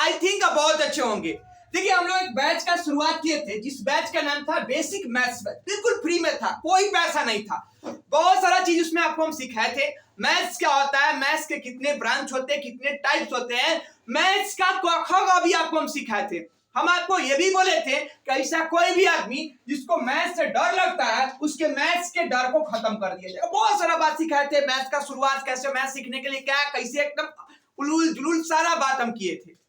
I think आप बहुत अच्छे होंगे। देखिए हम लोग एक बैच का शुरुआत किए थे, जिस बैच का नाम था बेसिक मैथ्स बैच। बिल्कुल फ्री में था, कोई पैसा नहीं था। बहुत सारा चीज उसमें आपको हम सिखाए थे। मैथ्स क्या होता है, मैथ्स के कितने ब्रांच होते हैं, कितने टाइप्स होते हैं, मैथ्स का क ख ग भी आपको हम सिखाए थे। हम आपको ये भी बोले थे कि ऐसा कोई भी आदमी जिसको मैथ्स से डर लगता है, उसके मैथ्स के डर को खत्म कर दिया जाएगा। बहुत सारा बात सिखाए थे, मैथ्स का शुरुआत कैसे, मैथ्स सीखने के लिए क्या, कैसे, एकदम उलूल जुलूल सारा बात हम किए थे।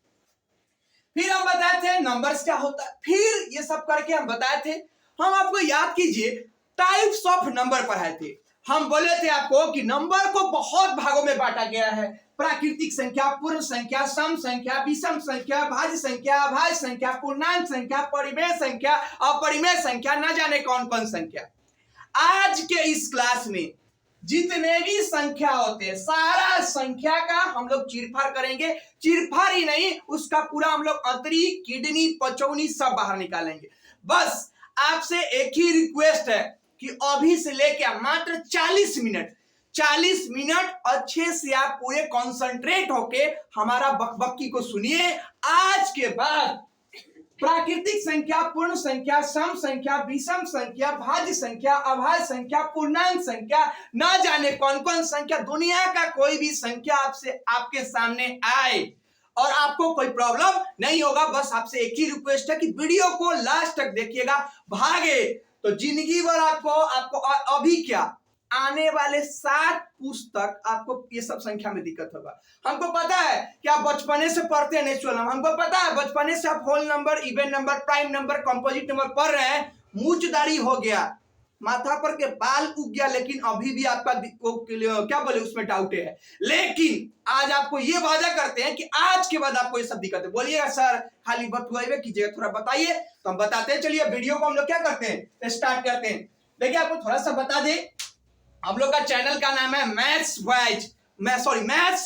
फिर हम बताए थे नंबर्स क्या होता है, फिर ये सब करके हम बताए थे। हम आपको याद कीजिए टाइप्स ऑफ नंबर पढ़ाए थे। हम बोले थे आपको कि नंबर को बहुत भागों में बांटा गया है। प्राकृतिक संख्या, पूर्ण संख्या, सम संख्या, विषम संख्या, भाज्य संख्या, अभाज्य संख्या, पूर्णांक संख्या, परिमेय संख्या, अपरिमेय संख्या, न जाने कौन कौन संख्या। आज के इस क्लास में जितने भी संख्या होते हैं, सारा संख्या का हम लोग चीरफाड़ करेंगे। चीरफाड़ ही नहीं, उसका पूरा हम लोग अंतरी, किडनी, पचौनी सब बाहर निकालेंगे। बस आपसे एक ही रिक्वेस्ट है कि अभी से लेकर मात्र 40 मिनट अच्छे से आप पूरे कॉन्सेंट्रेट होके हमारा बकबकी को सुनिए। आज के बाद प्राकृतिक संख्या, पूर्ण संख्या, सम संख्या, विषम संख्या, भाज्य संख्या, अभाज्य संख्या, पूर्णांक संख्या, ना जाने कौन कौन संख्या, दुनिया का कोई भी संख्या आपसे आपके सामने आए और आपको कोई प्रॉब्लम नहीं होगा। बस आपसे एक ही रिक्वेस्ट है कि वीडियो को लास्ट तक देखिएगा। भागे तो जिंदगी भर आपको अभी क्या आने वाले 7 पुस्तक आपको ये सब संख्या में दिक्कत होगा। हमको पता है कि आप बचपने से पढ़ते हैं नेचुरल नंबर, हमको पता है बचपने से आप whole number, even number, prime number, composite number पढ़ रहे हैं। मूंछदाढ़ी हो गया, माथा पर के बाल उग गया, लेकिन अभी भी आपका क्या बोले उसमें डाउट है। लेकिन आज आपको ये वादा करते हैं कि आज के बाद आपको ये सब दिक्कत है। बोलिएगा सर खाली बतुआइए कीजिएगा, थोड़ा बताइए। तो हम बताते हैं। चलिए वीडियो को हम लोग क्या करते हैं, स्टार्ट करते हैं। देखिए आपको थोड़ा सा बता दें, हम लोग का चैनल का नाम है मैथ्स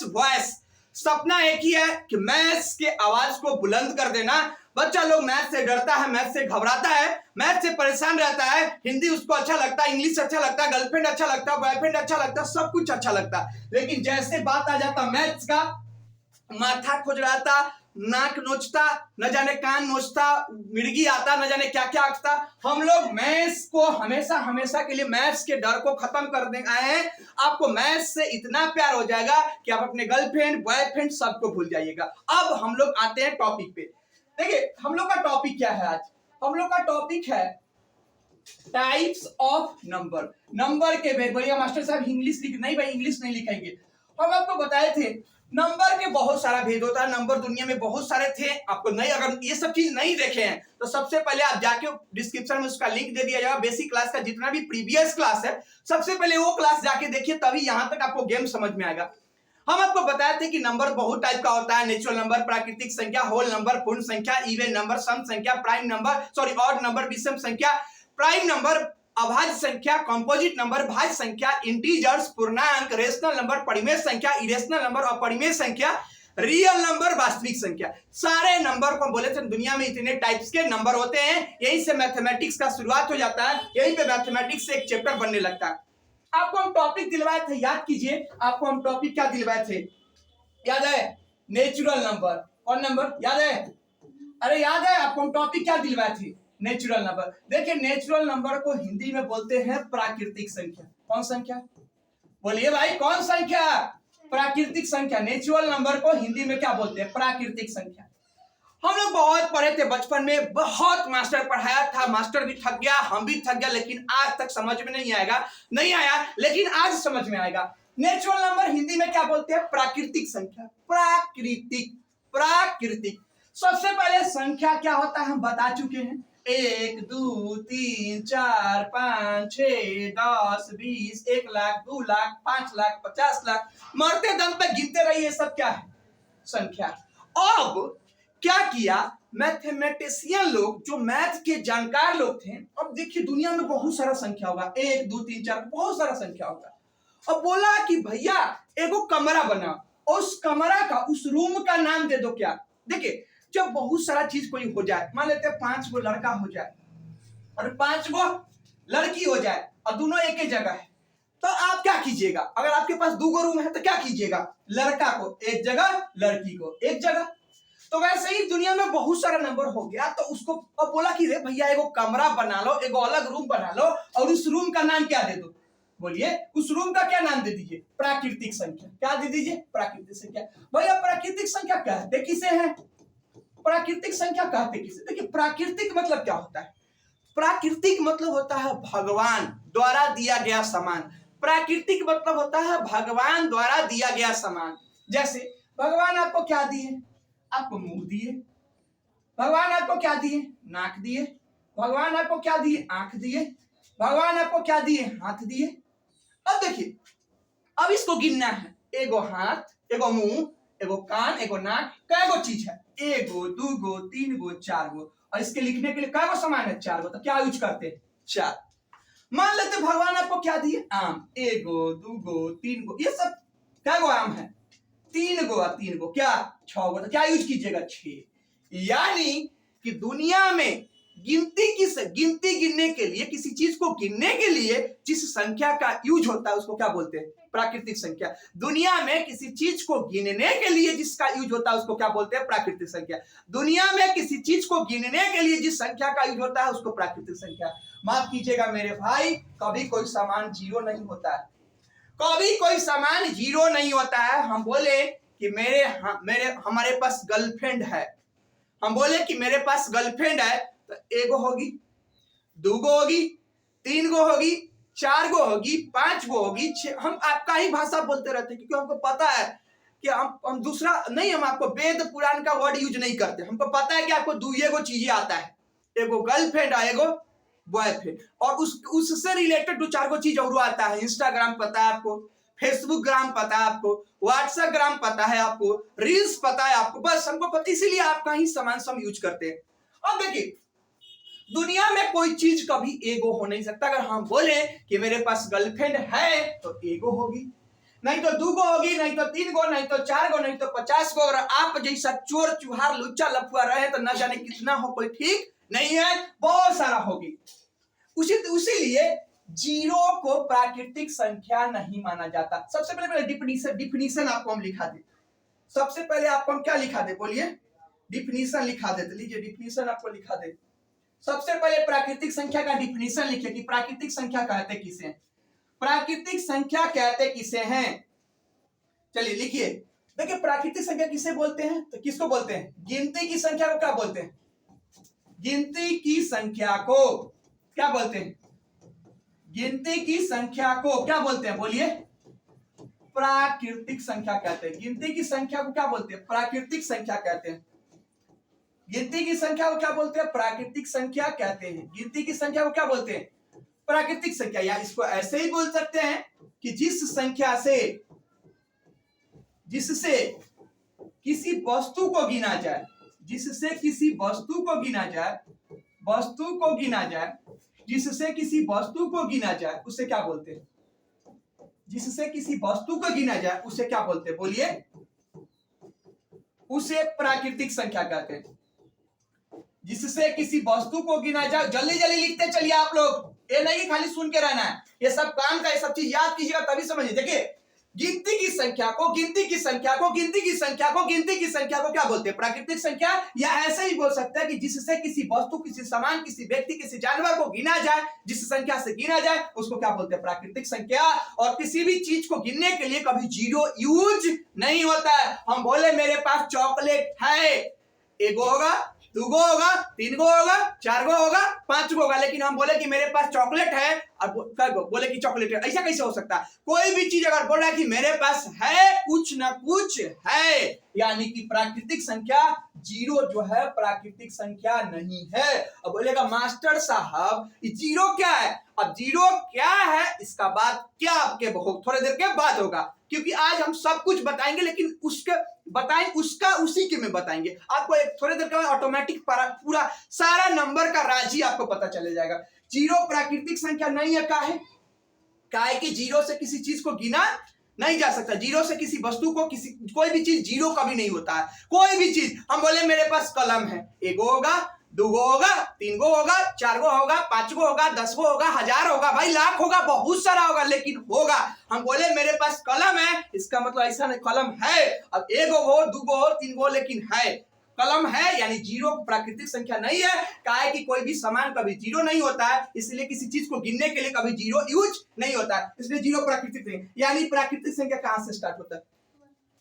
वॉइस। सपना एक ही है कि मैथ्स के आवाज को बुलंद कर देना। बच्चा लोग मैथ्स से डरता है, मैथ्स से घबराता है, मैथ्स से परेशान रहता है। हिंदी उसको अच्छा लगता है, इंग्लिश अच्छा लगता है, गर्लफ्रेंड अच्छा लगता है, बॉयफ्रेंड अच्छा लगता है, सब कुछ अच्छा लगता है। लेकिन जैसे बात आ जाता मैथ्स का, माथा खुजलाता, नाक नोचता, न जाने कान नोचता, मिर्गी आता, न जाने क्या क्या आता। हम लोग मैथ्स को हमेशा के लिए मैथ्स के डर को खत्म करने आए हैं। आपको मैथ्स से इतना प्यार हो जाएगा कि आप अपने गर्लफ्रेंड, बॉयफ्रेंड सबको भूल जाइएगा। अब हम लोग आते हैं टॉपिक पे। देखिए हम लोग का टॉपिक क्या है आज, हम लोग का टॉपिक है टाइप्स ऑफ नंबर। नंबर के भेद। बोलिए मास्टर साहब इंग्लिश लिख, नहीं भाई इंग्लिश नहीं लिखेंगे। हम आपको बताए थे नंबर के बहुत सारा भेद होता है। नंबर दुनिया में बहुत सारे थे, आपको नहीं, अगर ये सब चीज नहीं देखे हैं तो सबसे पहले आप जाके डिस्क्रिप्शन में उसका लिंक दे दिया जाएगा। बेसिक क्लास का जितना भी प्रीवियस क्लास है, सबसे पहले वो क्लास जाके देखिए, तभी यहां तक आपको गेम समझ में आएगा। हम आपको बताए थे कि नंबर बहुत टाइप का होता है। नेचुरल नंबर, प्राकृतिक संख्या, होल नंबर, पूर्ण संख्या, इवन नंबर, सम संख्या, प्राइम नंबर, ऑड नंबर, विषम संख्या, प्राइम नंबर, अभाज्य संख्या, कंपोजिट नंबर, भाज्य संख्या, इंटीजर्स, पूर्णांक, रेशनल नंबर, परिमेय संख्या, इरेशनल नंबर, अपरिमेय संख्या, रियल नंबर, वास्तविक संख्या। सारे नंबर को बोले थे दुनिया में इतने टाइप्स के नंबर होते हैं। यहीं से मैथमेटिक्स का शुरुआत हो जाता है, यहीं पे मैथमेटिक्स से एक चैप्टर बनने लगता है। आपको हम टॉपिक दिलवाए थे, याद कीजिए आपको हम टॉपिक क्या दिलवाए थे, याद है? Natural number. और नंबर याद है? अरे याद है आपको हम टॉपिक क्या दिलवाए थे? Natural number. देखिए नेचुरल नंबर को हिंदी में बोलते हैं प्राकृतिक संख्या। कौन संख्या? बोलिए भाई कौन संख्या? प्राकृतिक संख्या। नेचुरल नंबर को हिंदी में क्या बोलते हैं? प्राकृतिक संख्या। हम लोग बहुत पढ़े थे बचपन में, बहुत मास्टर पढ़ाया था, मास्टर भी थक गया, हम भी थक गया, लेकिन आज तक समझ में नहीं आया, लेकिन आज समझ में आएगा। नेचुरल नंबर हिंदी में क्या बोलते हैं? प्राकृतिक संख्या। प्राकृतिक। सबसे पहले संख्या क्या होता है हम बता चुके हैं। 1 2 3 4 5 6 10 20 1 लाख 2 लाख 5 लाख 50 लाख, मरते दम तक गिनते रहिए। सब क्या है? संख्या। अब क्या किया मैथमेटिशियन लोग, जो मैथ के जानकार लोग थे, अब देखिए दुनिया में बहुत सारा संख्या होगा, 1 2 3 4 बहुत सारा संख्या होगा। अब बोला कि भैया एगो कमरा बना, उस कमरा का, उस रूम का नाम दे दो। क्या? देखिए जब बहुत सारा चीज कोई हो जाए, मान लेते हैं 5 गो लड़का हो जाए और 5 गो लड़की हो जाए और दोनों एक ही जगह है, तो आप क्या कीजिएगा? अगर आपके पास 2 गो रूम है तो क्या कीजिएगा? लड़का को एक जगह, लड़की को एक जगह। तो वैसे ही दुनिया में बहुत सारा नंबर हो गया, तो उसको अब बोला कि रे भैया एगो कमरा बना लो, एगो अलग रूम बना लो, और उस रूम का नाम क्या दे दो? बोलिए उस रूम का क्या नाम दे दीजिए? प्राकृतिक संख्या। क्या दे दीजिए? प्राकृतिक संख्या। भैया प्राकृतिक संख्या कहते किसे हैं? प्राकृतिक संख्या कहते किसे? देखिए प्राकृतिक मतलब क्या होता है? प्राकृतिक मतलब होता है भगवान द्वारा दिया गया सामान। प्राकृतिक मतलब होता है भगवान द्वारा दिया गया सामान। जैसे भगवान आपको क्या दिए? आपको मुंह दिए। भगवान आपको क्या दिए? नाक दिए। भगवान आपको क्या दिए? आंख दिए। भगवान आपको क्या दिए? हाथ दिए। अब देखिए, अब इसको गिनना है। एगो हाथ, एगो मुंह, एगो कान, एगो नाक, कैगो चीज है? एगो, दूगो, तीन गो, चार गो। और इसके लिखने के लिए कैगो सामान है? चार गो। तो क्या यूज करते हैं? चार। मान लेते भगवान आपको क्या दिए? आम। एगो, दूगो, तीन गो, ये सब कैगो आम है? तीन गो, तीन गो क्या? छह गो। तो क्या यूज कीजिएगा? छह। यानी कि दुनिया में गिनती गिनने के लिए, किसी चीज को गिनने के लिए जिस संख्या का यूज होता है उसको क्या बोलते हैं? प्राकृतिक संख्या। दुनिया में किसी चीज को गिनने के लिए जिसका यूज होता है उसको क्या बोलते हैं? प्राकृतिक संख्या। दुनिया में किसी चीज को गिनने के लिए जिस संख्या का यूज होता है उसको प्राकृतिक संख्या। माफ कीजिएगा मेरे भाई, कभी कोई सामान जीरो नहीं होता है। कभी कोई सामान जीरो नहीं होता है। हम बोले कि हमारे पास गर्लफ्रेंड है, हम बोले कि मेरे पास गर्लफ्रेंड है, तो एगो होगी, दूगो होगी, तीन गो होगी, चार गो होगी, पांच गो होगी, हम आपका ही भाषा बोलते रहते हैं, क्योंकि हमको पता है कि हम दूसरा नहीं, हम आपको वेद पुराण का वर्ड यूज नहीं करते। हमको पता है कि आपको दुएगो चीजें आता है, एगो गर्लफ्रेंड है, एगो बॉयफ्रेंड, और उससे रिलेटेड दो चार गो चीज और आता है। इंस्टाग्राम पता है आपको, फेसबुक ग्राम पता है आपको, व्हाट्सएप ग्राम पता है आपको, रील्स पता है आपको, बस हमको पता, इसीलिए आपका ही सामान सब यूज करते हैं। अब देखिए, दुनिया में कोई चीज कभी एगो हो नहीं सकता। अगर हम बोले कि मेरे पास गर्लफ्रेंड है तो एगो होगी, नहीं तो दूगो होगी, नहीं तो तीन गो, नहीं तो चार गो, नहीं तो 50 गो। और आप जैसा चोर चुहार लुच्चा लफुआ रहे तो न जाने कितना हो, कोई ठीक नहीं है, बहुत सारा होगी। उसीलिए जीरो को प्राकृतिक संख्या नहीं माना जाता। सबसे पहले डिफिनीशन आपको हम लिखा दे। सबसे पहले आपको हम क्या लिखा दे? बोलिए, डिफिनीशन लिखा दे। लीजिए डिफिनीशन आपको लिखा दे। सबसे पहले प्राकृतिक संख्या का डिफिनीशन लिखिए कि प्राकृतिक संख्या कहते किसे हैं। प्राकृतिक संख्या कहते किसे हैं? चलिए लिखिए। देखिए प्राकृतिक संख्या किसे बोलते हैं? तो किसको बोलते हैं? गिनती की संख्या को क्या बोलते हैं? गिनती की संख्या को क्या बोलते हैं? गिनती की संख्या को क्या बोलते हैं? बोलिए, प्राकृतिक संख्या कहते हैं। गिनती की संख्या को क्या बोलते हैं? प्राकृतिक संख्या कहते हैं। गिनती की संख्या को क्या बोलते हैं? प्राकृतिक संख्या कहते हैं। गिनती की संख्या को क्या बोलते हैं? प्राकृतिक संख्या। या इसको ऐसे ही बोल सकते हैं कि जिससे किसी वस्तु को गिना जाए, जिससे किसी वस्तु को गिना जाए, जिससे किसी वस्तु को गिना जाए उसे क्या बोलते हैं? जिससे किसी वस्तु को गिना जाए उसे क्या बोलते हैं? बोलिए, उसे प्राकृतिक संख्या कहते हैं। जिससे किसी वस्तु को गिना जाए, जल्दी जल्दी लिखते चलिए आप लोग, ये नहीं खाली सुन के रहना है, ये सब काम का, ये सब चीज याद कीजिएगा तभी समझिए। देखिए, गिनती की संख्या को क्या बोलते हैं? प्राकृतिक संख्या। या ऐसे ही बोल सकते हैं कि जिससे किसी वस्तु, किसी सामान, किसी व्यक्ति, किसी जानवर को गिना जाए, जिस संख्या से गिना जाए उसको क्या बोलते हैं? प्राकृतिक संख्या। और किसी भी चीज को गिनने के लिए कभी जीरो यूज नहीं होता है। हम बोले मेरे पास चॉकलेट है, एगो होगा, दूगो होगा, तीन गो होगा, चार गो होगा, पांच गो होगा, लेकिन हम बोले कि मेरे पास चॉकलेट है और बोले कि चॉकलेट है, ऐसा कैसे हो सकता है? कोई भी चीज अगर बोल रहा है कि मेरे पास है, कुछ ना कुछ है, यानी कि प्राकृतिक संख्या। जीरो जो है प्राकृतिक संख्या नहीं है। अब बोलेगा मास्टर साहब जीरो क्या है? अब जीरो क्या है इसका बात क्या आपके बहुत थोड़ी देर के बाद होगा, क्योंकि आज हम सब कुछ बताएंगे, लेकिन उसका उसी के में बताएंगे। आपको एक थोड़ी देर के बाद ऑटोमेटिक पूरा सारा नंबर का राज ही आपको पता चले जाएगा। जीरो प्राकृतिक संख्या नहीं है। काहे कि जीरो से किसी चीज को गिना नहीं जा सकता। जीरो से किसी वस्तु को, कोई भी चीज जीरो कभी नहीं होता है। कोई भी चीज, हम बोले मेरे पास कलम है, एगो होगा, दूगो होगा, तीन गो होगा, चार गो होगा, पांच गो होगा, 10 गो होगा, 1000 होगा, भाई लाख होगा, बहुत सारा होगा, लेकिन होगा। हम बोले मेरे पास कलम है, इसका मतलब ऐसा नहीं कलम है। अब एगो हो, दूगो हो, तीन गो, लेकिन है। कलम है यानी जीरो प्राकृतिक संख्या नहीं है। कहा है कि कोई भी सामान कभी जीरो नहीं होता है, इसलिए किसी चीज को गिनने के लिए कभी जीरो यूज नहीं होता है, इसलिए जीरो प्राकृतिक नहीं। यानी प्राकृतिक संख्या कहां से स्टार्ट होता है?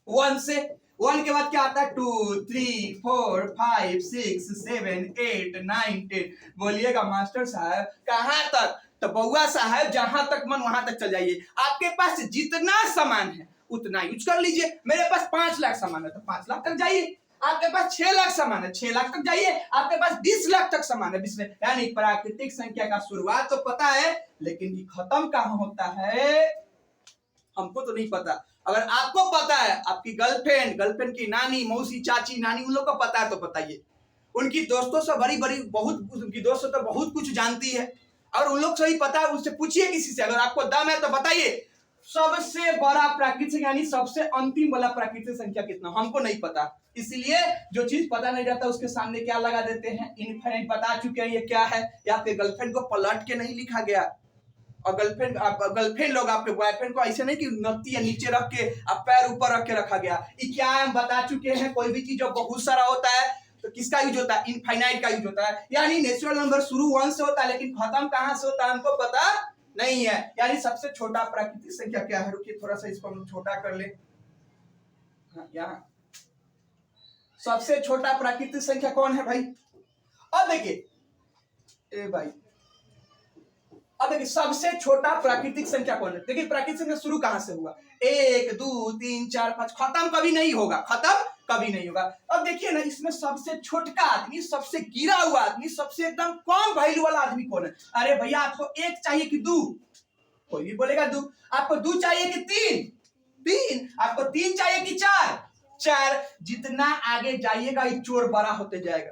1 से। 1 के बाद क्या आता है? 2 3 4 5 6 7 8 9 10। बोलिएगा मास्टर साहब कहां तक? तो बउआ साहब जहां तक मन वहां तक चल जाइए। आपके पास जितना सामान है उतना यूज कर लीजिए। मेरे पास 5 लाख सामान है तो 5 लाख तक जाइए। आपके पास 6 लाख सामान है, 6 लाख तक जाइए। आपके पास 20 लाख तक सामान है, 20 लाख। यानी प्राकृतिक संख्या का शुरुआत तो पता है, लेकिन ये खत्म कहां होता है हमको तो नहीं पता। अगर आपको पता है, आपकी गर्लफ्रेंड की नानी, मौसी, चाची, नानी, उन लोग को पता है तो बताइए। उनकी दोस्तों से बड़ी बहुत, उनकी दोस्तों तो बहुत कुछ जानती है। अगर उन लोग से ही पता है, उससे पूछिए किसी से। अगर आपको दम है तो बताइए सबसे बड़ा प्राकृतिक यानी सबसे अंतिम वाला प्राकृतिक संख्या कितना? हमको नहीं पता। इसलिए जो चीज पता नहीं रहता उसके सामने क्या लगा देते हैं? इनफाइनाइट। बता चुके हैं ये क्या है। या फिर गर्लफ्रेंड को पलट के नहीं लिखा गया। और गर्लफ्रेंड लोग आपके बॉयफ्रेंड को ऐसे नहीं कि नत्ती या नीचे रख के आप पैर ऊपर रख के रखा गया। ये क्या है हम बता चुके हैं। कोई भी चीज जो बहुत सारा होता है तो किसका यूज होता है? इनफाइनाइट का यूज होता है। यानी नेचुरल नंबर शुरू 1 से होता है, लेकिन खत्म कहां से होता है हमको पता नहीं है। यानी सबसे छोटा प्राकृतिक संख्या क्या है? रुकिए थोड़ा सा इसको हम छोटा कर ले। यहाँ सबसे छोटा प्राकृतिक संख्या कौन है भाई? अब देखिए भाई, अब देखिए सबसे छोटा प्राकृतिक संख्या कौन है? देखिए प्राकृतिक संख्या शुरू कहां से हुआ? 1 2 3 4 5। खत्म कभी नहीं होगा, खत्म कभी नहीं होगा। अब देखिए ना, इसमें सबसे छोटका आदमी, सबसे गिरा हुआ आदमी, सबसे एकदम कम वैल्यू वाला आदमी कौन है? अरे भैया आपको 1 चाहिए कि 2? कोई भी बोलेगा 2। आपको 2 चाहिए कि 3? आपको 3 चाहिए कि 4? जितना आगे जाइएगा ये चोर बड़ा होते जाएगा।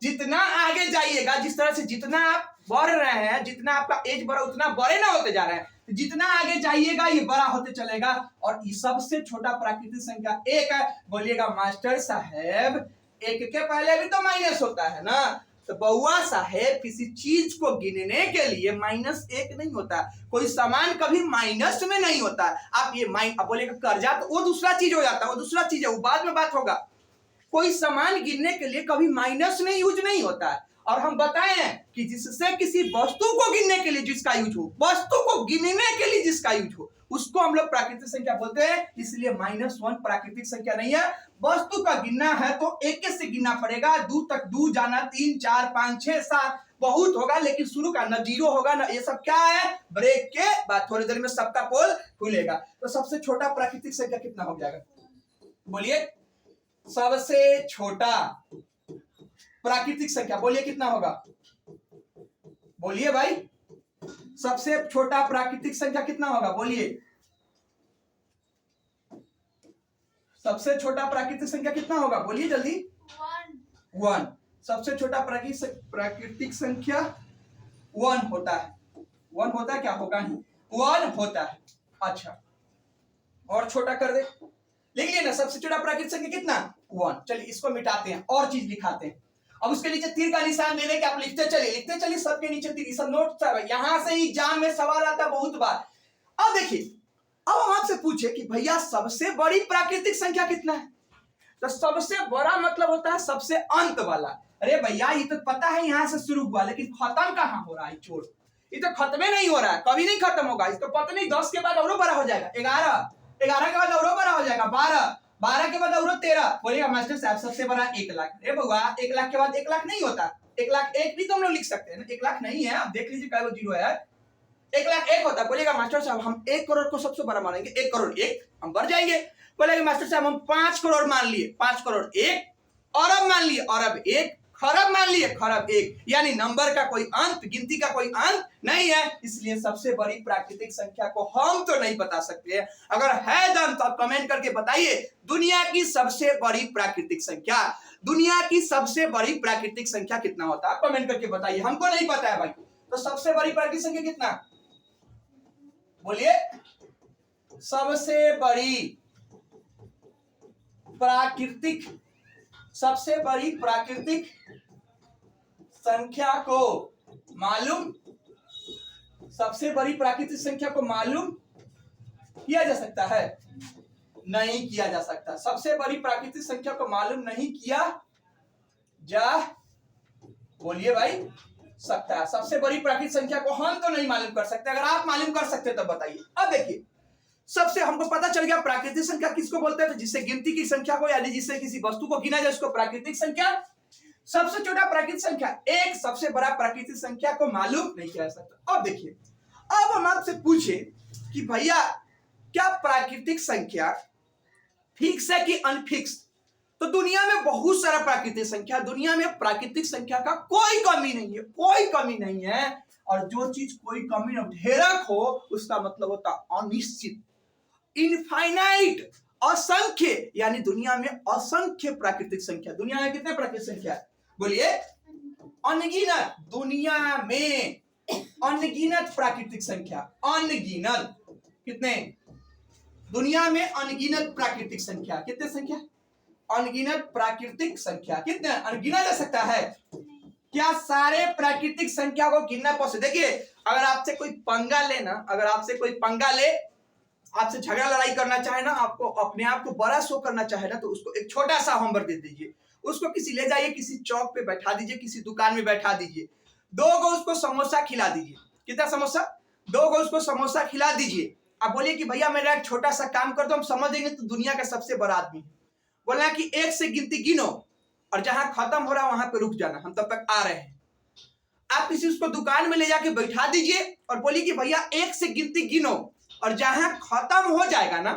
जितना आगे जाइएगा, जिस तरह से जितना आप बढ़ रहे हैं, जितना आपका एज बढ़ा उतना बड़े ना होते जा रहे हैं। तो जितना आगे जाइएगा ये बड़ा होते चलेगा। और ये सबसे छोटा प्राकृतिक संख्या 1 है। बोलिएगा मास्टर साहब 1 के पहले भी तो माइनस होता है ना। तो बउआ साहेब किसी चीज को गिनने के लिए -1 नहीं होता। कोई सामान कभी माइनस में नहीं होता। आप ये आप बोलेगा कर्जा, तो वो दूसरा चीज हो जाता है, वो दूसरा चीज है, वो बाद में बात होगा। कोई सामान गिनने के लिए कभी माइनस में यूज नहीं होता है। और हम बताएं कि जिससे किसी वस्तु को गिनने के लिए जिसका यूज हो, वस्तु को गिनने के लिए जिसका यूज हो, उसको हम लोग प्राकृतिक संख्या बोलते हैं। इसलिए -1 प्राकृतिक संख्या नहीं है। वस्तु का गिनना है तो 1 से गिनना पड़ेगा। 2 तक 2 जाना, 3 4 5 6 7 बहुत होगा, लेकिन शुरू का ना 0 होगा ना। ये सब क्या है? ब्रेक के बाद थोड़ी देर में सबका पोल खुलेगा। तो सबसे छोटा प्राकृतिक संख्या कितना हो जाएगा? बोलिए सबसे छोटा प्राकृतिक संख्या बोलिए कितना होगा? बोलिए भाई सबसे छोटा प्राकृतिक संख्या कितना होगा? बोलिए सबसे छोटा प्राकृतिक संख्या कितना होगा? बोलिए जल्दी। 1। सबसे छोटा प्राकृतिक संख्या 1 होता है। 1 होता है क्या? होगा ही 1 होता है। अच्छा और छोटा कर दे, लिख लिया ना। सबसे छोटा प्राकृतिक संख्या कितना? 1। चलिए इसको मिटाते हैं और चीज लिखाते हैं। अब उसके नीचे तीर का निशान दे दें कि आप लिखते चलिए सबके नीचे तीर। सब नोट है, यहां से ही एग्जाम में सवाल आता बहुत बार। अब देखिए, अब हम आपसे पूछे कि भैया सबसे बड़ी प्राकृतिक संख्या कितना है? तो सबसे बड़ा मतलब होता है सबसे अंत वाला। अरे भैया ये तो पता है यहां से शुरू हुआ, लेकिन खत्म कहां हो रहा है? चोर, ये तो खत्म नहीं हो रहा है, कभी नहीं खत्म होगा। इसको पता नहीं 10 के बाद और बड़ा हो जाएगा, 11 के बाद और बड़ा हो जाएगा, 12 के बाद और 13। बोलिएगा मास्टर साहब सबसे बड़ा 1 लाख। अरे बउआ 1 लाख के बाद 1 लाख नहीं होता। 1 लाख 1 भी तो हम लोग लिख सकते हैं ना। 1 लाख नहीं है, आप देख लीजिए क्या जीरो है। 1 लाख 1 होता है। बोलिएगा मास्टर साहब हम 1 करोड़ को सबसे बड़ा मानेंगे, 1 करोड़ 1 हम बढ़ जाएंगे। बोलेगा मास्टर साहब हम 5 करोड़ मान लिए, 5 करोड़ 1 अरब मान लिए, अरब 1 खरब मान लिए, खरब 1। यानी नंबर का कोई अंत, गिनती का कोई अंत नहीं है। इसलिए सबसे बड़ी प्राकृतिक संख्या को हम तो नहीं बता सकते हैं। अगर है दम तो आप कमेंट करके बताइए दुनिया की सबसे बड़ी प्राकृतिक संख्या, दुनिया की सबसे बड़ी प्राकृतिक संख्या कितना होता है? कमेंट करके बताइए, हमको नहीं पता है भाई। तो सबसे बड़ी प्राकृतिक संख्या कितना? बोलिए सबसे बड़ी प्राकृतिक संख्या को मालूम, सबसे बड़ी प्राकृतिक संख्या को मालूम किया जा सकता है? नहीं किया जा सकता। सबसे बड़ी प्राकृतिक संख्या को मालूम नहीं किया जा बोलिए भाई सकता है। सबसे बड़ी प्राकृतिक संख्या को हम तो नहीं मालूम कर सकते, अगर आप मालूम कर सकते तो बताइए। अब देखिए सबसे हमको पता चल गया प्राकृतिक संख्या किसको बोलते हैं, तो जिससे गिनती की संख्या को यानी जिससे किसी वस्तु को गिना जाए उसको प्राकृतिक संख्या। सबसे छोटा प्राकृतिक संख्या एक, सबसे बड़ा प्राकृतिक संख्या को मालूम नहीं किया सकता। अब देखिए अब हम आपसे पूछे कि भैया क्या प्राकृतिक संख्या फिक्स है कि अनफिक्स, तो दुनिया में बहुत सारा प्राकृतिक संख्या, दुनिया में प्राकृतिक संख्या का कोई कमी नहीं है, कोई कमी नहीं है। और जो चीज कोई कमी न ढेरक हो उसका मतलब होता अनिश्चित, इनफाइनाइट, असंख्य, यानी दुनिया में असंख्य प्राकृतिक संख्या। दुनिया में कितने प्राकृतिक संख्या है बोलिए, अनगिनत, दुनिया में अनगिनत प्राकृतिक संख्या, अनगिनत, कितने दुनिया में अनगिनत प्राकृतिक संख्या, कितने संख्या अनगिनत प्राकृतिक संख्या, कितने गिना जा सकता है क्या सारे प्राकृतिक संख्या को गिनना पॉसिबल। देखिए अगर आपसे कोई पंगा ले ना, अगर आपसे कोई पंगा ले, आपसे झगड़ा लड़ाई करना चाहे ना, आपको अपने आप को बड़ा शो करना चाहे ना, तो उसको एक छोटा सा होमवर्क दे दीजिए, उसको किसी ले जाइए, किसी चौक पे बैठा दीजिए, किसी दुकान में बैठा दीजिए, 2 गो उसको समोसा खिला दीजिए। कितना समोसा, 2 गो उसको समोसा खिला दीजिए। आप बोलिए कि भैया मेरा एक छोटा सा काम कर दो, हम समझ देंगे तो दुनिया का सबसे बड़ा आदमी। बोलना कि 1 से गिनती गिनो और जहां खत्म हो रहा वहां पे रुक जाना, हम तब तक आ रहे हैं। आप किसी उसको दुकान में ले जाके बैठा दीजिए और बोलिए कि भैया 1 से गिनती गिनो और जहां खत्म हो जाएगा ना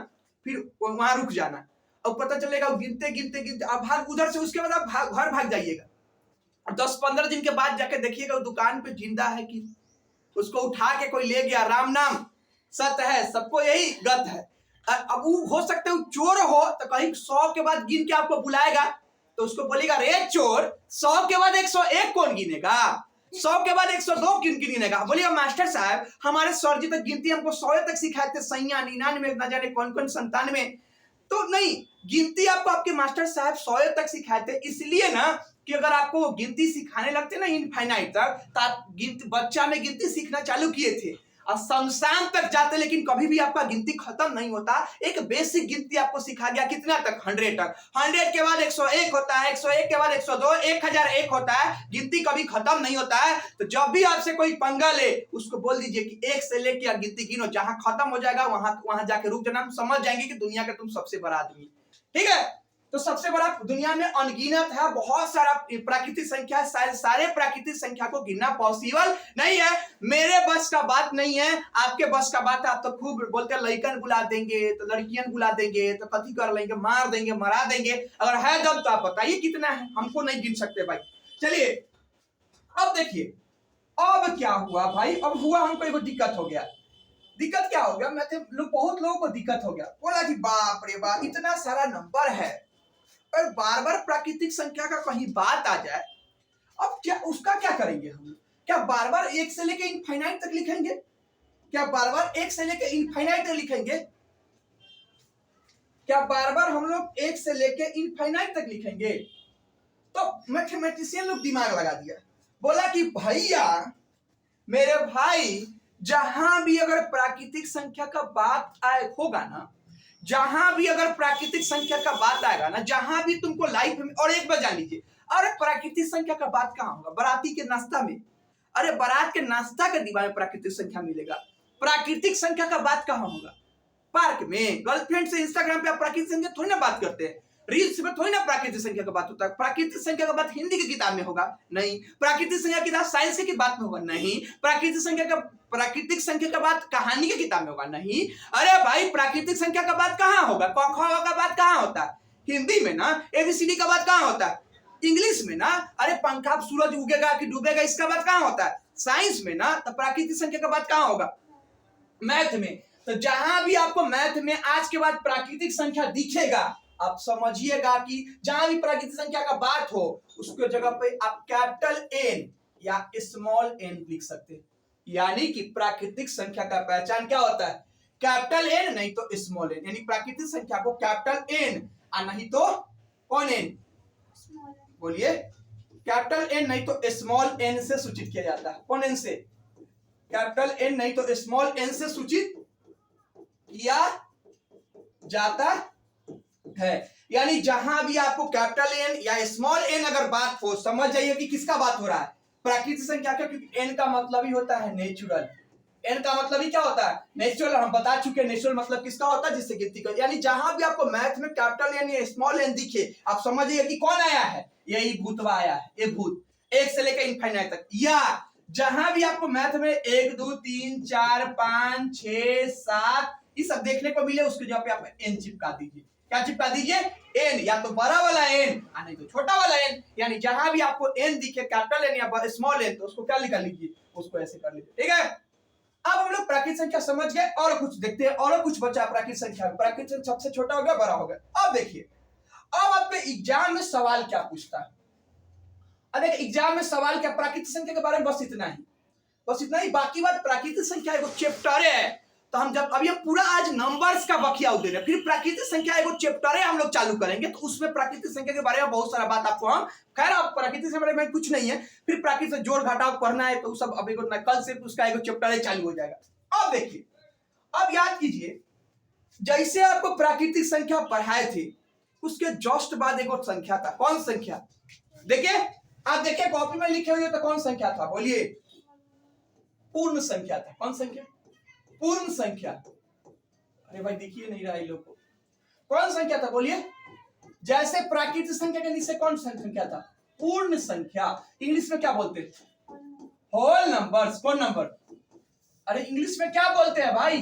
फिर वहां रुक जाना। और पता चलेगा गिनते गिनते गिनते आप भाग उधर से, उसके बाद आप घर भाग जाइएगा और 10-15 दिन के बाद जाके देखिएगा वो दुकान पे जिंदा है कि उसको उठा के कोई ले गया। राम नाम सत्य है, सबको यही गत है। अब वो हो सकता है वो चोर हो तो कहीं 100 के बाद गिन के आपको बुलाएगा तो उसको बोलेगा रे चोर, 100 के बाद 101 कौन गिनेगा, 100 के बाद 102 गिनेगा। बोलिए मास्टर साहब हमारे सर जी तक गिनती हमको 100 तक सिखाए थे, 99 न जाने कौन कौन 97, तो नहीं, गिनती आपको आपके मास्टर साहब 100 तक सिखाए थे। इसलिए ना कि अगर आपको गिनती सिखाने लगते ना इनफाइनाइट तक, तो आप बच्चा में गिनती सीखना चालू किए थे और शमशान तक जाते लेकिन कभी भी आपका गिनती खत्म नहीं होता। एक बेसिक गिनती आपको सिखा गया कितना तक, 100 तक। 100 के बाद 101 होता है, 101 के बाद 102, 1001 होता है, गिनती कभी खत्म नहीं होता है। तो जब भी आपसे कोई पंगा ले उसको बोल दीजिए कि 1 से लेकर गिनती गिनो, जहां खत्म हो जाएगा वहां जाके रुक जाना, हम समझ जाएंगे कि दुनिया का तुम सबसे बड़ा आदमी। ठीक है, तो सबसे बड़ा दुनिया में अनगिनत है, बहुत सारा प्राकृतिक संख्या, सारे प्राकृतिक संख्या को गिनना पॉसिबल नहीं है। मेरे बस का बात नहीं है, आपके बस का बात है। आप तो खूब बोलते हैं लड़कन बुला देंगे तो लड़कियन बुला देंगे तो कथी कर लेंगे, मार देंगे मरा देंगे। अगर है दम तो आप बताइए कितना है, हमको नहीं गिन सकते भाई। चलिए अब देखिए अब क्या हुआ भाई, अब हुआ हमको एक दिक्कत हो गया। दिक्कत क्या हो गया, मैं बहुत लोगों को दिक्कत हो गया, बोला कि बाप रे बाप इतना सारा नंबर है और बार बार प्राकृतिक संख्या का कहीं बात आ जाए, अब क्या उसका क्या करेंगे हम? क्या बार बार 1 से लेकर इनफाइनाइट तक लिखेंगे? क्या बार बार 1 से लेकर इनफाइनाइट तक लिखेंगे? क्या बार बार हम लोग 1 से लेकर इनफाइनाइट तक लिखेंगे? तो मैथमेटिशियन लोग दिमाग लगा दिया, बोला कि भैया मेरे भाई जहां भी अगर प्राकृतिक संख्या का बात आए होगा ना, जहां भी अगर प्राकृतिक संख्या का बात आएगा ना, जहां भी तुमको लाइफ में, और एक बार जान लीजिए, अरे प्राकृतिक संख्या का बात कहां होगा, बाराती के नाश्ता में। अरे बारात के नाश्ता के दीवार में प्राकृतिक संख्या मिलेगा। प्राकृतिक संख्या का बात कहां होगा, पार्क में गर्लफ्रेंड से इंस्टाग्राम पे आप प्राकृतिक संख्या थोड़ी ना बात करते हैं, रील्स में थोड़ी ना प्राकृतिक संख्या का बात होता है। प्राकृतिक संख्या का बात हिंदी की किताब में होगा नहीं, प्राकृतिक संख्या की बात साइंस की बात में होगा नहीं, प्राकृतिक संख्या का बात कहानी की किताब में होगा नहीं। अरे भाई प्राकृतिक संख्या का बात कहां होगा, क ख का बात कहां होता है, हिंदी में ना। एबीसीडी का बात कहां होता है, इंग्लिश में ना। अरे पंखा सूरज उगेगा कि डूबेगा इसका बात कहां होता है, साइंस में ना। तो प्राकृतिक संख्या का बात कहां होगा, मैथ में। तो जहां भी आपको मैथ में आज के बाद प्राकृतिक संख्या दिखेगा, आप समझिएगा कि जहां भी प्राकृतिक संख्या का बात हो उसके जगह पे आप कैपिटल एन या स्मॉल एन लिख सकते हैं। यानी कि प्राकृतिक संख्या का पहचान क्या होता है, कैपिटल एन नहीं तो स्मॉल एन। यानी प्राकृतिक संख्या को कैपिटल एन और नहीं तो कौन एन, बोलिए कैपिटल एन नहीं तो स्मॉल एन से सूचित किया जाता है। कौन एन से, कैपिटल एन नहीं तो स्मॉल एन से सूचित किया जाता है। यानी जहां भी आपको कैपिटल एन या स्मॉल एन अगर बात हो, समझ जाइए कि किसका बात हो रहा है, प्राकृतिक संख्या का, क्योंकि एन का मतलब ही होता है नेचुरल। एन का मतलब ही क्या होता है, नेचुरल। हम बता चुके हैं नेचुरल मतलब किसका होता है, जिससे गिनती कर। यानी जहां भी आपको मैथ में कैपिटल एन या स्मॉल एन दिखे, आप समझिए कि कौन आया है, यही भूतवा आया है, ये भूत, एक से लेकर इनफाइनाइट तक। या जहां भी आपको मैथ में 1 2 3 4 5 6 7 ये सब देखने को मिले, उसके जगह पे आप एन चिपका दीजिए। क्या चिपका दीजिए, एन, या तो बड़ा वाला एन नहीं तो छोटा वाला एन। यानी जहां भी आपको एन दिखे, कैपिटल एन या स्मॉल एन, तो उसको क्या लिखा लीजिए, उसको ऐसे कर लीजिए। ठीक है, अब हम लोग प्राकृतिक संख्या समझ गए, और कुछ देखते हैं, और कुछ बचा प्राकृतिक संख्या। प्राकृतिक संख्या सबसे छोटा हो गया, बड़ा हो गया। अब देखिए, अब आपके एग्जाम में सवाल क्या पूछता है। अब एग्जाम में सवाल क्या, प्राकृतिक संख्या के बारे में बस इतना ही, बस इतना ही। बाकी बात, प्राकृतिक संख्या एगो चैप्टर है, तो हम जब अभी हम पूरा आज नंबर्स का बखिया दे रहे हैं, फिर प्राकृतिक संख्या एगो चैप्टर है हम लोग चालू करेंगे, तो उसमें प्राकृतिक संख्या के बारे में बहुत सारा बात आपको हम, खैर आप प्राकृतिक संख्या में कुछ नहीं है, फिर प्राकृतिक से जोड़ घटाव पढ़ना है, तो सब अभी कल से उसका एगो चैप्टर है चालू हो जाएगा। अब देखिए, अब याद कीजिए, जैसे आपको प्राकृतिक संख्या पढ़ाए थे, उसके जस्ट बाद एक और संख्या था। कौन संख्या, देखिए आप देखिए कॉपी में लिखे हुए, तो कौन संख्या था, बोलिए, पूर्ण संख्या था। कौन संख्या, पूर्ण संख्या। अरे भाई दिखिए नहीं रहा है लोग को, कौन संख्या था, बोलिए। जैसे प्राकृतिक संख्या के नीचे कौन संख्या था, पूर्ण संख्या। इंग्लिश में क्या बोलते हैं, होल नंबर्स। कौन नंबर, अरे इंग्लिश में क्या बोलते हैं भाई,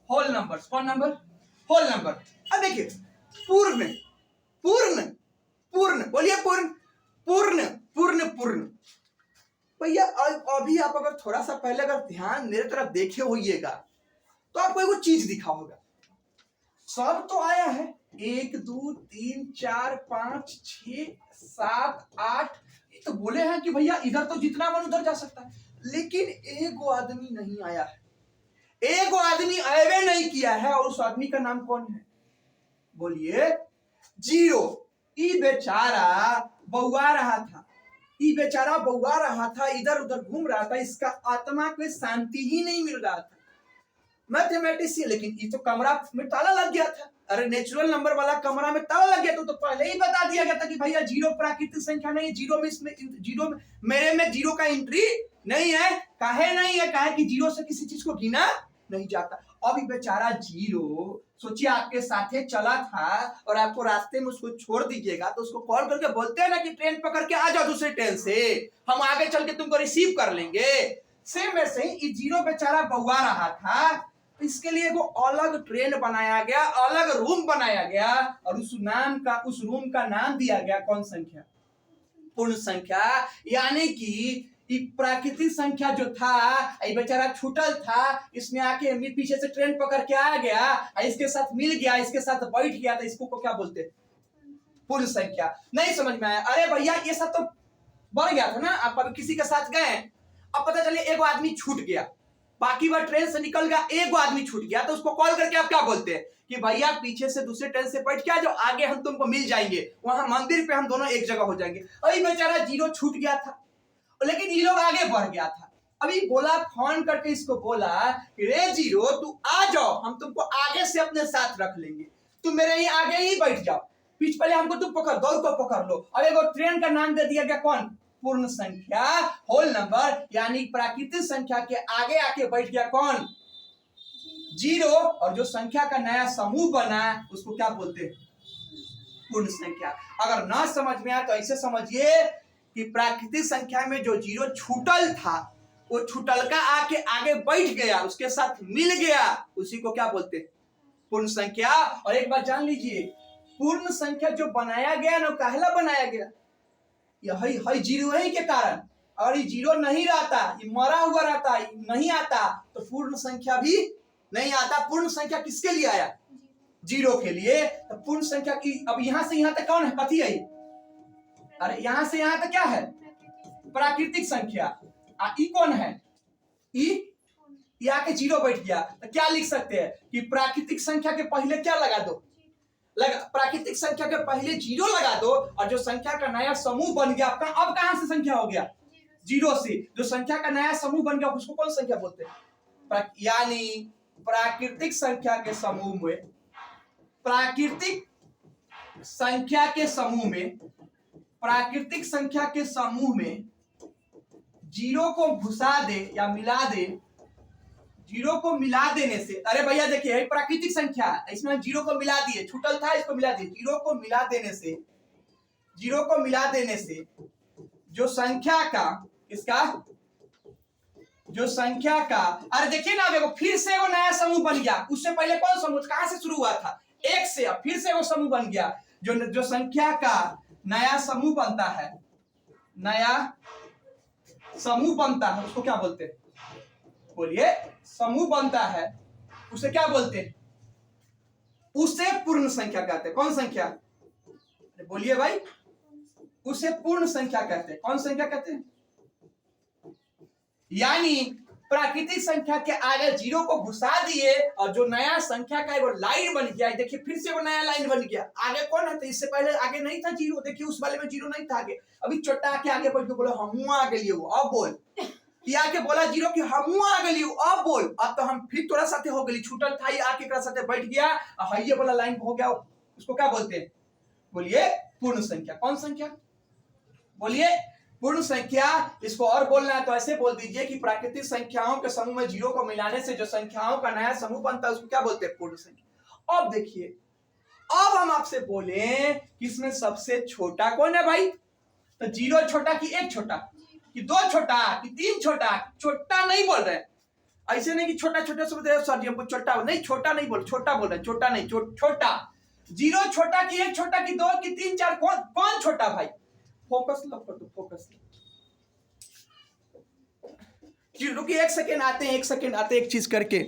होल नंबर्स। कौन नंबर, होल नंबर। अब देखिए, पूर्ण पूर्ण पूर्ण, बोलिए पूर्ण पूर्ण पूर्ण पूर्ण। भैया अभी आप अगर थोड़ा सा पहले अगर ध्यान मेरे तरफ देखे होइएगा, तो आपको एक चीज दिखा होगा, सब तो आया है 1 2 3 4 5 6 7 8, ये तो बोले हैं कि भैया इधर तो जितना मन उधर जा सकता है, लेकिन एक आदमी नहीं आया है, एक आदमी आवे नहीं किया है, और उस आदमी का नाम कौन है, बोलिए, जीरो। ये बेचारा बौआ रहा था, ये बेचारा बौआ रहा था, इधर उधर घूम रहा था, इसका आत्मा को शांति ही नहीं मिल रहा था। मैथमेटिशियन, लेकिन ये तो कमरा में ताला लग गया था। अरे नेचुरल नंबर वाला कमरा में ताला लग गया तो पहले ही बता दिया गया था कि भैया जीरो प्राकृतिक संख्या नहीं, जीरो में इसमें जीरो में मेरे में जीरो का एंट्री नहीं है। काहे नहीं है, काहे कि जीरो से किसी चीज को गिना नहीं जाता। अभी बेचारा जीरो, सोचिए आपके साथे चला था और आपको रास्ते में उसको छोड़ दीजिएगा, तो उसको कॉल करके बोलते हैं ना कि ट्रेन पकड़ के आ जाओ दूसरे ट्रेन से, हम आगे चल के तुमको रिसीव कर लेंगे। सेम वैसे ही जीरो बेचारा बौआ रहा था, इसके लिए वो अलग ट्रेन बनाया गया, अलग रूम बनाया गया, और उस रूम का नाम दिया गया कौन संख्या, पूर्ण संख्या। यानी कि प्राकृतिक संख्या जो था, ये बेचारा छूटल था, इसमें आके पीछे से ट्रेन पकड़ के आ गया, इसके साथ मिल गया, इसके साथ बैठ गया, तो इसको क्या बोलते हैं, पूर्ण संख्या। नहीं समझ में आया, अरे भैया ये सब तो बढ़ गया था ना, आप किसी के साथ गए, अब पता चले एक आदमी छूट गया, बाकी बार ट्रेन से निकल गया, एक आदमी छूट गया, तो उसको कॉल करके आप क्या बोलते हैं कि भैया पीछे से दूसरे ट्रेन से बैठ के आ जाओ, आगे हम तुमको मिल जाएंगे, वहां मंदिर पे हम दोनों एक जगह हो जाएंगे। अभी बेचारा जीरो छूट गया था, लेकिन ये लोग आगे बढ़ गया था। अभी बोला, फोन करके इसको बोला, रे जीरो तू आ जाओ, हम तुमको आगे से अपने साथ रख लेंगे, तुम मेरे ही आगे ही बैठ जाओ, पीछे पहले हमको तुम पकड़ दो, को पकड़ लो। और एक ट्रेन का नाम दे दिया गया कौन, पूर्ण संख्या, होल नंबर। यानी प्राकृतिक संख्या के आगे आके बैठ गया कौन, जीरो, और जो संख्या का नया समूह बना उसको क्या बोलते हैं, पूर्ण संख्या। अगर ना समझ में आए तो ऐसे समझिए कि प्राकृतिक संख्या में जो जीरो छूटल था, वो छूटल का आके आगे बैठ गया, उसके साथ मिल गया, उसी को क्या बोलते हैं, पूर्ण संख्या। और एक बात जान लीजिए, पूर्ण संख्या जो बनाया गया ना, काहला बनाया गया, यही जीरो ही के कारण। और ये जीरो नहीं रहता, ये मरा हुआ रहता, नहीं आता, तो पूर्ण संख्या भी नहीं आता। पूर्ण संख्या किसके लिए आया, जीरो के लिए। तो पूर्ण संख्या की, अब यहां से यहां तक कौन है, कथी है, अरे यहां से यहां तक क्या है, प्राकृतिक संख्या। ई कौन है, ई आके जीरो बैठ गया, तो क्या लिख सकते हैं कि प्राकृतिक संख्या के पहले क्या लगा दो, प्राकृतिक संख्या के पहले जीरो लगा दो, और जो संख्या का नया समूह बन गया आपका, अब कहां से संख्या हो गया, जीरो से। जो संख्या का नया समूह बन गया उसको कौन संख्या बोलते हैं, यानी प्राकृतिक संख्या के समूह में प्राकृतिक संख्या के समूह में, प्राकृतिक संख्या के समूह में जीरो को घुसा दे या मिला दे, जीरो को मिला देने से, अरे भैया देखिए प्राकृतिक संख्या है, इसमें जीरो को मिला दिए, छूटल था इसको मिला दिए, जीरो को मिला देने से, जीरो को मिला देने से जो संख्या का, इसका जो संख्या का, अरे देखिए ना देखो फिर से वो नया समूह बन गया। उससे पहले कौन समूह कहां से शुरू हुआ था, एक से, अब फिर से वो समूह बन गया। जो संख्या का नया समूह बनता है, नया समूह बनता है, उसको क्या बोलते हैं, बोलिए, समूह बनता है, उसे क्या बोलते हैं, उसे पूर्ण संख्या कहते हैं। कौन संख्या, बोलिए भाई, उसे पूर्ण संख्या कहते हैं। कौन संख्या कहते हैं, यानी प्राकृतिक संख्या के आगे जीरो को घुसा दिए और जो नया संख्या का वो लाइन बन गया, देखिए फिर से वो नया लाइन बन गया। आगे कौन है, तो इससे पहले आगे नहीं था जीरो, देखिए उस वाले में जीरो नहीं था आगे, अभी छोटा आके आगे बढ़ के बोलो हम आ गए, अब बोल आके बोला जीरो कि हम आ गए, अब बोल, अब तो हम फिर तोरा साथे हो गई, छूटल था ये आके एकरा साथे बैठ गया, ये वाला लाइन हो गया, उसको क्या बोलते हैं, बोलिए पूर्ण संख्या। कौन संख्या, बोलिए पूर्ण संख्या। इसको और बोलना है तो ऐसे बोल दीजिए कि प्राकृतिक संख्याओं के समूह में जीरो को मिलाने से जो संख्याओं का नया समूह बनता है उसको क्या बोलते हैं, पूर्ण संख्या। अब देखिए, अब हम आपसे बोले कि इसमें सबसे छोटा कौन है भाई, तो जीरो छोटा कि एक छोटा कि दो छोटा कि तीन छोटा, छोटा नहीं बोल रहे, ऐसे नहीं कि छोटा छोटा से सॉरी हमको छोटा नहीं, छोटा नहीं बोल, छोटा बोल रहे, छोटा नहीं, छोटा। जीरो छोटा कि एक छोटा कि दो कि तीन चार, कौन कौन छोटा भाई, फोकस लो कर दो, फोकस। रुकिए एक सेकेंड आते हैं, एक सेकेंड आते हैं, एक चीज करके।